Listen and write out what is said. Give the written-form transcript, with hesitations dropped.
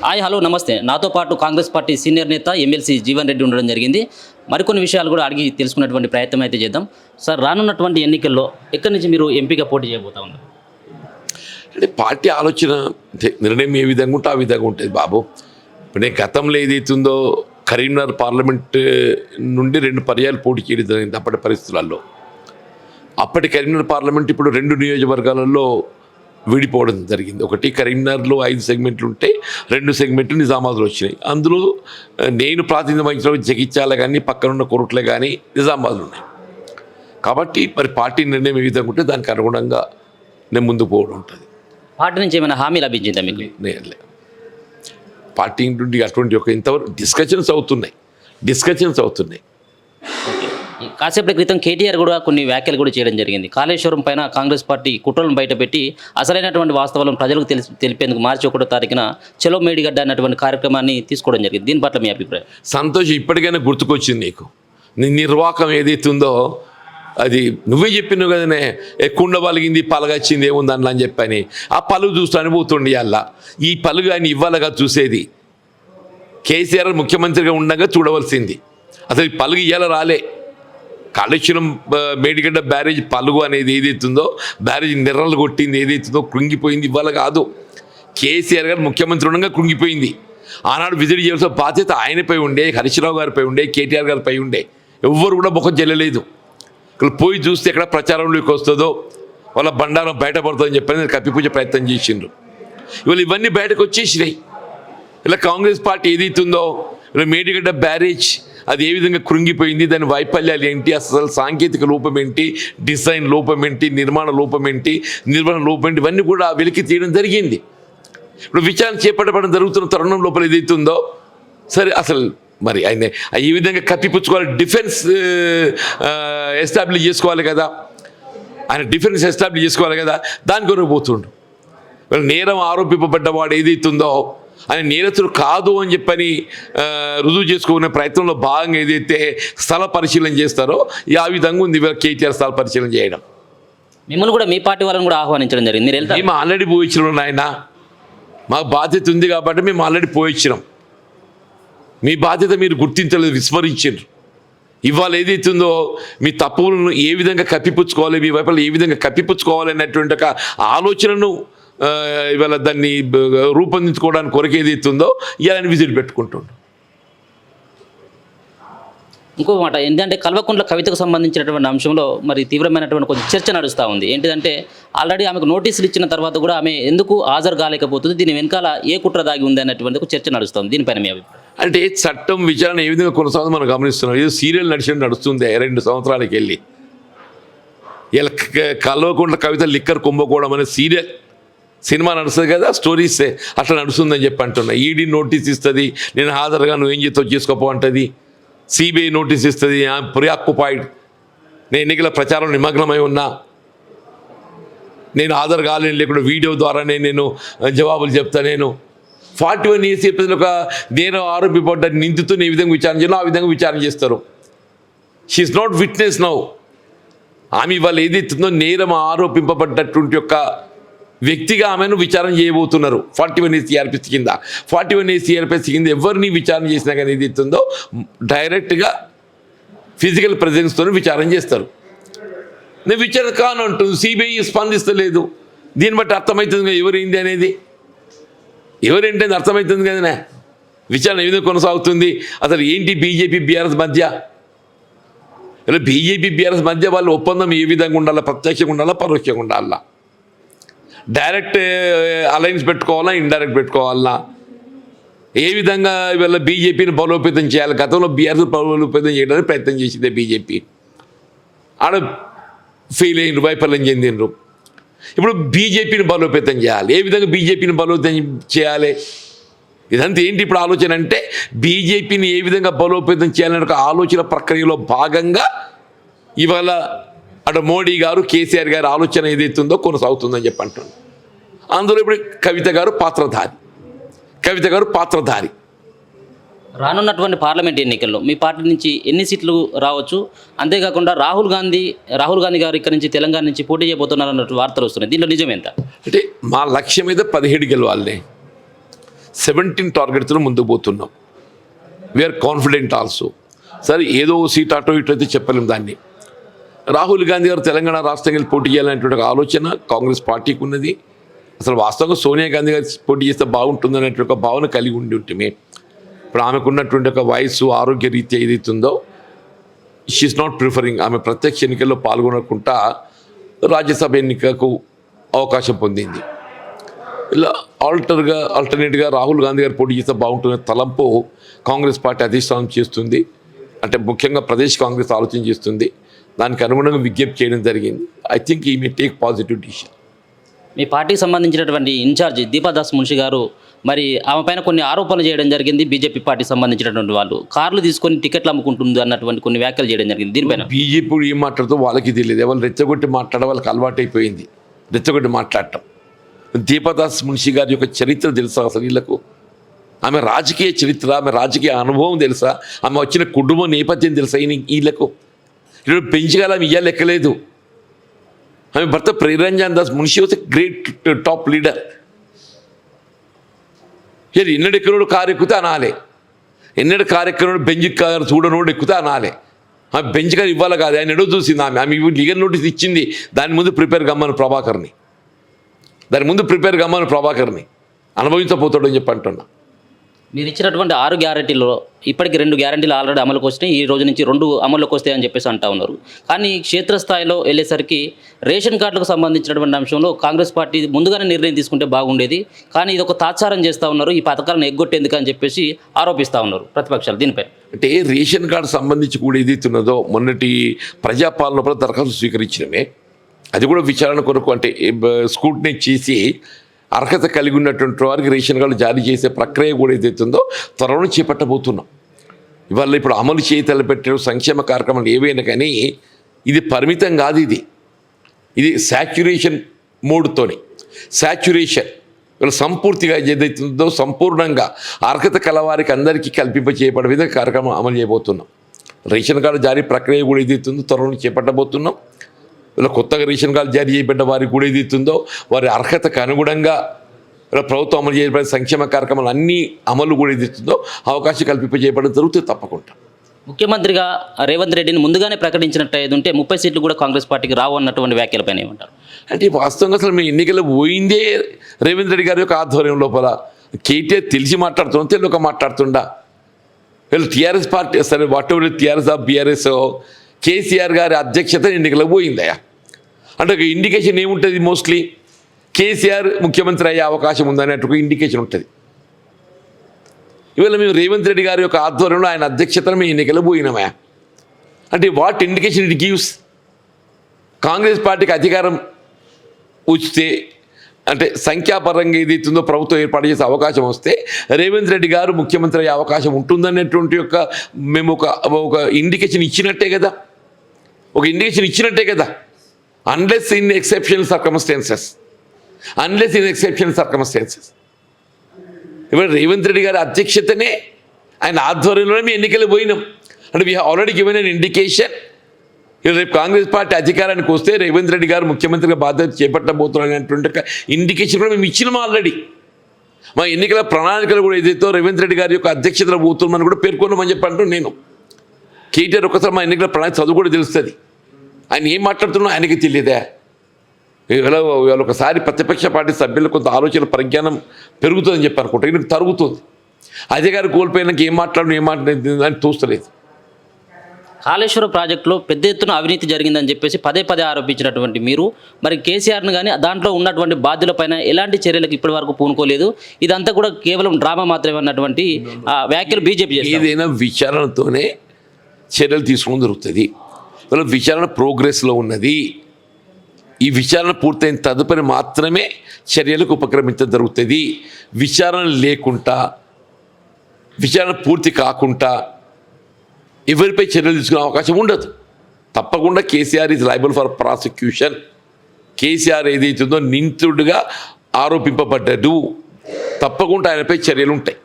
Hi hello నమస్తే. నాతో పాటు కాంగ్రెస్ పార్టీ సీనియర్ నేత ఎమ్మెల్సీ జీవన్ రెడ్డి ఉండడం జరిగింది. మరికొన్ని విషయాలు కూడా అడిగి తెలుసుకునేటువంటి ప్రయత్నం అయితే చేద్దాం. సార్, రానున్నటువంటి ఎన్నికల్లో ఎక్కడి నుంచి మీరు ఎంపీగా పోటీ చేయబోతా ఉన్నారు? అంటే పార్టీ ఆలోచన నిర్ణయం ఏ విధంగా ఉంటే ఆ విధంగా ఉంటుంది బాబు. ఇప్పుడు నేను గతంలో ఏదైతుందో కరీంనగర్ పార్లమెంట్ నుండి 2 పర్యాలు పోటీ చేయడం జరిగింది అప్పటి పరిస్థితులలో. అప్పటి కరీంనగర్ పార్లమెంట్ ఇప్పుడు 2 నియోజకవర్గాలలో విడిపోవడం జరిగింది. ఒకటి కరీంనగర్లో 5 సెగ్మెంట్లు ఉంటే 2 సెగ్మెంట్లు నిజామాబాద్లో వచ్చినాయి. అందులో నేను ప్రాతినిధ్యం వహించిన జగిత్యాల కానీ పక్కనున్న కొరుట్లే కానీ నిజామాబాద్లో ఉన్నాయి. కాబట్టి మరి పార్టీ నిర్ణయం ఏ విధంగా ఉంటే దానికి అనుగుణంగా నేను ముందుకు పోవడం ఉంటుంది. పార్టీ నుంచి ఏమైనా హామీ లభించిందా మీకు? నేనే పార్టీ నుండి అటువంటి ఒక ఇంతవరకు డిస్కషన్స్ అవుతున్నాయి. కాసేపటి క్రితం కేటీఆర్ కూడా కొన్ని వ్యాఖ్యలు కూడా చేయడం జరిగింది. కాళేశ్వరం పైన కాంగ్రెస్ పార్టీ కుట్రలను బయటపెట్టి అసలైనటువంటి వాస్తవాలను ప్రజలకు తెలిపేందుకు మార్చి 1వ తారీఖున చలో మేడిగడ్డ అన్నటువంటి కార్యక్రమాన్ని తీసుకోవడం జరిగింది. దీని పట్ల మీ అభిప్రాయం? సంతోషం. ఇప్పటికైనా గుర్తుకొచ్చింది నీకు. నీ నిర్వాహకం ఏదైతుందో అది నువ్వే చెప్పినావు కదనే, కుండ పలిగింది పలగచ్చింది ఏముంది అందులో అని చెప్పని. ఆ పలుగు చూస్తూ అనుభూతుండి అలా ఈ పలుగు ఆయన ఇవ్వాలగా చూసేది. కేసీఆర్ ముఖ్యమంత్రిగా ఉండగా చూడవలసింది. అసలు ఈ పలుగు ఇవ్వాల రాలే. కాళేశ్వరం మేడిగడ్డ బ్యారేజ్ పలుగు అనేది ఏదైతుందో, బ్యారేజ్ నిర్రలు కొట్టింది ఏదైతుందో కృంగిపోయింది ఇవ్వాల కాదు. కేసీఆర్ గారు ముఖ్యమంత్రి ఉండగా కృంగిపోయింది. ఆనాడు విజిట్ చేయాల్సిన బాధ్యత ఆయనపై ఉండే, హరీశ్రావు గారిపై ఉండే, కేటీఆర్ గారిపై ఉండే. ఎవ్వరు కూడా ముఖం చెల్లలేదు. ఇక్కడ పోయి చూస్తే ఎక్కడ ప్రచారంలోకి వస్తుందో వాళ్ళ బండారం బయటపడుతుందని చెప్పని కప్పిపుచ్చే ప్రయత్నం చేసిండ్రు. ఇవాళ ఇవన్నీ బయటకు వచ్చేసినాయి. ఇలా కాంగ్రెస్ పార్టీ ఏదైతుందో ఇలా మేడిగడ్డ బ్యారేజ్ అది ఏ విధంగా కృంగిపోయింది, దాని వైఫల్యాలు ఏంటి, అసలు సాంకేతిక లోపం ఏంటి, డిజైన్ లోపం ఏంటి, నిర్మాణ లోపం ఏంటి, నిర్వహణ లోపం ఏంటి, ఇవన్నీ కూడా వెలికి తీయడం జరిగింది. ఇప్పుడు విచారణ చేపట్టడం జరుగుతున్న తరుణం లోపల ఏదైతుందో సరే అసలు మరి ఆయన ఈ విధంగా కప్పిపుచ్చుకోవాలి, డిఫెన్స్ ఎస్టాబ్లిష్ చేసుకోవాలి కదా, ఆయన డిఫెన్స్ ఎస్టాబ్లిష్ చేసుకోవాలి కదా, దాని కొరకు పోతుండు. నేరం ఆరోపింపబడ్డవాడు ఏదైతుందో ఆయన నేరస్తుడు కాదు అని చెప్పని రుజువు చేసుకునే ప్రయత్నంలో భాగంగా ఏదైతే స్థల పరిశీలన చేస్తారో ఆ విధంగా ఉంది కేటీఆర్ స్థల పరిశీలన చేయడం. మిమ్మల్ని కూడా మీ పార్టీ వాళ్ళని కూడా ఆహ్వానించడం జరిగింది. మేము ఆల్రెడీ పోయించినాం నాయన. మాకు బాధ్యత ఉంది కాబట్టి మేము ఆల్రెడీ పోయించినాం. మీ బాధ్యత మీరు గుర్తించలేదు, విస్మరించారు. ఇవాళ ఏదైతుందో మీ తప్పులను ఏ విధంగా కప్పిపుచ్చుకోవాలి, మీ వైపులు ఏ విధంగా కప్పిపుచ్చుకోవాలి అన్నటువంటి ఒక ఆలోచనను ఇవాళ దాన్ని రూపొందించుకోవడానికి కొరకు ఏదైతుందో ఇవాళ విజిట్ పెట్టుకుంటుండు. ఇంకో మాట ఏంటంటే కల్వకుంట్ల కవితకు సంబంధించినటువంటి అంశంలో మరి తీవ్రమైనటువంటి కొంచెం చర్చ నడుస్తూ ఉంది. ఏంటిదంటే ఆల్రెడీ ఆమెకు నోటీసులు ఇచ్చిన తర్వాత కూడా ఆమె ఎందుకు హాజరు కాలేకపోతుంది, దీని వెనకాల ఏ కుట్ర దాగి ఉంది అన్నటువంటి ఒక చర్చ నడుస్తుంది. దీనిపైన మీ అభిప్రాయం? అంటే చట్టం విచారణ ఏ విధంగా కొనసాగుతుందో మనం గమనిస్తున్నాం. ఏదో సీరియల్ నడుస్తుంది 2 సంవత్సరాలకి వెళ్ళి. ఇలా కల్వకుంట్ల కవిత లిక్కర్ కుంభకోణం అనే సీరియల్ సినిమా నడుస్తుంది కదా, స్టోరీసే అట్లా నడుస్తుందని చెప్పి అంటున్నా. ఈడీ నోటీస్ ఇస్తుంది, నేను హాజరుగా నువ్వేం చేస్తావు చేసుకోపో అంటుంది. సిబిఐ నోటీస్ ఇస్తుంది, ప్రియాక్యుపైడ్, నేను ఎన్నికల ప్రచారం నిమగ్నమై ఉన్నా, నేను హాజరు కాలేని, లేకుండా వీడియో ద్వారానే నేను జవాబులు చెప్తా. నేను 41 years చెప్పేది ఒక నేరం ఆరోపింపడ్డ నిందితుని ఏ విధంగా విచారణ చేయాలో ఆ విధంగా విచారణ చేస్తారు. She's not witness now. ఆమె ఇవాళ ఏదైతుందో నేరం ఆరోపింపబడ్డటువంటి యొక్క వ్యక్తిగా ఆమెను విచారణ చేయబోతున్నారు 41 years సిఆర్పిసి కింద. 41 years సిఆర్పిసి కింద ఎవరిని విచారణ చేసినా కానీ ఏదైతుందో డైరెక్ట్గా ఫిజికల్ ప్రెజెన్స్తో విచారణ చేస్తారు. నేను విచారణ కానంటుంది, సిబిఐ స్పందిస్తలేదు. దీన్ని బట్టి అర్థమవుతుంది ఎవరైంది అనేది, ఎవరేంటి అర్థమవుతుంది కదనే. విచారణ ఏ విధంగా కొనసాగుతుంది, అసలు ఏంటి బీజేపీ బీఆర్ఎస్ మధ్య, ఇలా బీజేపీ బీఆర్ఎస్ మధ్య వాళ్ళ ఒప్పందం ఏ విధంగా ఉండాలా, ప్రత్యక్షంగా ఉండాలా, పరోక్షంగా ఉండాలా, డైరెక్ట్ అలయన్స్ పెట్టుకోవాలా, ఇండైరెక్ట్ పెట్టుకోవాలా, ఏ విధంగా ఇవాళ బీజేపీని బలోపేతం చేయాలి. గతంలో బీఆర్ఎస్ బలోపేతం చేయడానికి ప్రయత్నం చేసిందే బీజేపీ, ఆడ ఫెయిల్ అయినరు, వైఫల్యం చెందినరు. ఇప్పుడు బీజేపీని బలోపేతం చేయాలి. ఏ విధంగా బీజేపీని బలోపేతం చేయాలి, ఇదంతా ఏంటి ఇప్పుడు ఆలోచన అంటే బీజేపీని ఏ విధంగా బలోపేతం చేయాలనే ఒక ఆలోచన ప్రక్రియలో భాగంగా ఇవాళ అటు మోడీ గారు, కేసీఆర్ గారి ఆలోచన ఏదైతుందో కొనసాగుతుందని చెప్పి అంటున్నాను. అందులో ఇప్పుడు కవిత గారు పాత్రధారి. రానున్నటువంటి పార్లమెంట్ ఎన్నికల్లో మీ పార్టీ నుంచి ఎన్ని సీట్లు రావచ్చు, అంతేకాకుండా రాహుల్ గాంధీ గారు ఇక్కడ నుంచి తెలంగాణ నుంచి పోటీ చేయబోతున్నారు అన్నట్టు వార్తలు వస్తున్నాయి. దీంట్లో నిజం ఎంత? అంటే మా లక్ష్యం మీద 17 గెలవాలి. 17 టార్గెట్స్తో ముందుకు పోతున్నాం. We're confident also. సరే ఏదో సీట్ అటో ఇటో అయితే చెప్పలేము దాన్ని. రాహుల్ గాంధీ గారు తెలంగాణ రాష్ట్రంకి వెళ్ళి పోటీ చేయాలనేటువంటి ఒక ఆలోచన కాంగ్రెస్ పార్టీకి ఉన్నది. అసలు వాస్తవంగా సోనియా గాంధీ గారు పోటీ చేస్తే బాగుంటుందనేటువంటి ఒక భావన కలిగి ఉండి ఉంటే ఇప్పుడు ఆమెకున్నటువంటి ఒక వయసు ఆరోగ్య రీత్యా ఏదైతుందో షీఈస్ నాట్ ప్రిఫరింగ్. ఆమె ప్రత్యక్ష ఎన్నికల్లో పాల్గొనకుండా రాజ్యసభ ఎన్నికకు అవకాశం పొందింది. ఇలా ఆల్టర్నేట్గా రాహుల్ గాంధీ గారు పోటీ చేస్తే బాగుంటుందనే తలంపు కాంగ్రెస్ పార్టీ అధిష్టానం చేస్తుంది. అంటే ముఖ్యంగా ప్రదేశ్ కాంగ్రెస్ ఆలోచన చేస్తుంది. దానికి అనుగుణంగా విజ్ఞప్తి చేయడం జరిగింది. ఐ థింక్ ఈ మే టేక్ పాజిటివ్ డిసిషన్. మీ పార్టీకి సంబంధించినటువంటి ఇన్ఛార్జి దీపాదాస్ మున్షి గారు మరి ఆమె పైన కొన్ని ఆరోపణలు చేయడం జరిగింది. బీజేపీ పార్టీకి సంబంధించినటువంటి వాళ్ళు కార్లు తీసుకొని టికెట్లు అమ్ముకుంటుంది అన్నటువంటి కొన్ని వ్యాఖ్యలు చేయడం జరిగింది. దీనిపైన బీజేపీ ఏం మాట్లాడుతూ వాళ్ళకి తెలియదు. ఎవరు రెచ్చగొట్టి మాట్లాడడం వాళ్ళకి అలవాటు అయిపోయింది, రెచ్చగొట్టి మాట్లాడటం. దీపాదాస్ మున్షి గారి యొక్క చరిత్ర తెలుసా అసలు వీళ్ళకు? ఆమె రాజకీయ చరిత్ర, ఆమె రాజకీయ అనుభవం తెలుసా? ఆమె వచ్చిన కుటుంబ నేపథ్యం తెలుసా వీళ్ళకు? ఇప్పుడు పెంచగల ఇయ్యాలు ఎక్కలేదు. ఆమె భర్త Priyaranjan Das Munshi was a great top leader. ఎన్నడు ఎక్కడోడు కారు ఎక్కుతే అనాలే, ఎన్నడు కారు ఎక్కడోడు బెంచ్ కారు చూడనోడు ఎక్కుతే అనాలే. ఆమె బెంచ్ కారు ఇవ్వాలి కాదు, ఆయన ఎడో చూసింది. ఆమె లీగల్ నోటీస్ ఇచ్చింది. దాని ముందు ప్రిపేర్ గమ్మను ప్రభాకర్ని, అనుభవించబోతాడు అని చెప్పి అంటున్నా. మీరు ఇచ్చినటువంటి 6 గ్యారెంటీలో ఇప్పటికి 2 గ్యారెంటీలు ఆల్రెడీ అమలుకు వస్తాయి. ఈ రోజు నుంచి 2 అమలుకి వస్తాయని చెప్పేసి అంటా ఉన్నారు. కానీ క్షేత్రస్థాయిలో వెళ్ళేసరికి రేషన్ కార్డులకు సంబంధించినటువంటి అంశంలో కాంగ్రెస్ పార్టీ ముందుగానే నిర్ణయం తీసుకుంటే బాగుండేది. కానీ ఇది ఒక తాత్సారం చేస్తూ ఉన్నారు. ఈ పథకాలను ఎగ్గొట్టేందుకు అని చెప్పేసి ఆరోపిస్తూ ఉన్నారు ప్రతిపక్షాలు. దీనిపై అంటే రేషన్ కార్డు సంబంధించి కూడా ఏదైతున్నదో మొన్నటి ప్రజాపాలన కూడా దరఖాస్తు స్వీకరించినమే, అది కూడా విచారణ కొరకు అంటే స్క్రూటినీ చేసి అర్హత కలిగి ఉన్నటువంటి వారికి రేషన్ కార్డు జారీ చేసే ప్రక్రియ కూడా ఏదైతుందో త్వరలో చేపట్టబోతున్నాం. ఇవాళ ఇప్పుడు అమలు చేయతలపెట్టే సంక్షేమ కార్యక్రమాలు ఏవైనా కానీ ఇది పరిమితం కాదు. ఇది శాచ్యురేషన్ మోడ్తోని శాచ్యురేషన్ ఇవాళ సంపూర్తిగా ఏదైతుందో సంపూర్ణంగా అర్హత కలవారికి అందరికీ కల్పింపచేయబడే విధంగా కార్యక్రమం అమలు చేయబోతున్నాం. రేషన్ కార్డు జారీ ప్రక్రియ కూడా ఏదైతుందో త్వరలో చేపట్టబోతున్నాం. ఇలా కొత్తగా రేషన్ కార్డు జారీ చేయబడ్డ వారికి కూడా ఏదైతుందో వారి అర్హతకు అనుగుణంగా ఇలా ప్రభుత్వం అమలు చేయబడే సంక్షేమ కార్యక్రమాలు అన్నీ అమలు కూడా ఏదైతుందో అవకాశం కల్పింపజేయబడడం జరుగుతుంది తప్పకుండా. ముఖ్యమంత్రిగా రేవంత్ రెడ్డిని ముందుగానే ప్రకటించినట్టు ఉంటే 30 సీట్లు కూడా కాంగ్రెస్ పార్టీకి రావు అన్నటువంటి వ్యాఖ్యలపైన ఏమంటారు? అంటే వాస్తవంగా అసలు మీ ఎన్నికలు పోయిందే రేవంత్ రెడ్డి గారి యొక్క ఆధ్వర్యం లోపల. కేటీఆర్ తెలిసి మాట్లాడుతున్నా, తెలియక మాట్లాడుతుండా. వీళ్ళు టీఆర్ఎస్ పార్టీ సరే what ever TRS of BRS KCR గారి అధ్యక్షత ఎన్నికలకు పోయిందయా అంటే ఒక ఇండికేషన్ ఏముంటుంది? మోస్ట్లీ కేసీఆర్ ముఖ్యమంత్రి అయ్యే అవకాశం ఉందనేట్టు ఒక ఇండికేషన్ ఉంటుంది. ఇవాళ మేము రేవంత్ రెడ్డి గారి యొక్క ఆధ్వర్యంలో ఆయన అధ్యక్షతను మేము ఎన్నికలు పోయినామా అంటే what indication it gives? Congress పార్టీకి అధికారం ఉచితే అంటే సంఖ్యాపరంగా ఏదైతుందో ప్రభుత్వం ఏర్పాటు చేసే అవకాశం వస్తే రేవంత్ రెడ్డి గారు ముఖ్యమంత్రి అయ్యే అవకాశం ఉంటుందనేటువంటి యొక్క మేము ఒక ఇండికేషన్ ఇచ్చినట్టే కదా, ఒక ఇండికేషన్ ఇచ్చినట్టే కదా. అన్లెస్ ఇన్ ఎక్సెప్షనల్ సర్కమ్స్టాన్సెస్ ఇప్పుడు రేవంత్ రెడ్డి గారి అధ్యక్షతనే ఆయన ఆధ్వర్యంలోనే మేము ఎన్నికలు పోయినాం. అంటే we already given an indication. రేపు కాంగ్రెస్ పార్టీ అధికారానికి వస్తే రేవంత్ రెడ్డి గారు ముఖ్యమంత్రిగా బాధ్యత చేపట్టబోతున్నటువంటి ఇండికేషన్ కూడా మేము ఇచ్చినాం ఆల్రెడీ. మా ఎన్నికల ప్రణాళికలు కూడా ఏదైతే రేవంత్ రెడ్డి గారి యొక్క అధ్యక్షతలో పోతున్నామని కూడా పేర్కొన్నామని చెప్పి అంటూ నేను కేటీఆర్ ఒకసారి మా ఎన్నికల ప్రణాళిక చదువు కూడా తెలుస్తుంది. ఆయన ఏం మాట్లాడుతున్నా ఆయనకి తెలియదా? ఇవాళ ఒకసారి ప్రతిపక్ష పార్టీ సభ్యులు కొంత ఆలోచన పరిజ్ఞానం పెరుగుతుందని చెప్పి అనుకుంటా, ఈయనకు తరుగుతుంది. అధికారి కోల్పోయినాక ఏం మాట్లాడదు అని తోస్తలేదు. కాళేశ్వరం ప్రాజెక్టులో పెద్ద ఎత్తున అవినీతి జరిగిందని చెప్పేసి పదే ఆరోపించినటువంటి మీరు మరి కేసీఆర్ను కానీ దాంట్లో ఉన్నటువంటి బాధ్యులపైన ఎలాంటి చర్యలకు ఇప్పటి వరకు పూనుకోలేదు. ఇదంతా కూడా కేవలం డ్రామా మాత్రమే అన్నటువంటి వ్యాఖ్యలు బీజేపీ చేస్తుంది. ఏదైనా విచారణతోనే చర్యలు తీసుకోవడం జరుగుతుంది. ఇవాళ విచారణ ప్రోగ్రెస్లో ఉన్నది. ఈ విచారణ పూర్తయిన తదుపరి మాత్రమే చర్యలకు ఉపక్రమించడం జరుగుతుంది. విచారణ లేకుండా, విచారణ పూర్తి కాకుండా ఎవరిపై చర్యలు తీసుకునే అవకాశం ఉండదు. తప్పకుండా KCR is liable for prosecution. KCR ఏదైతుందో నిందితుడిగా ఆరోపింపబడ్డాడు, తప్పకుండా ఆయనపై చర్యలు ఉంటాయి.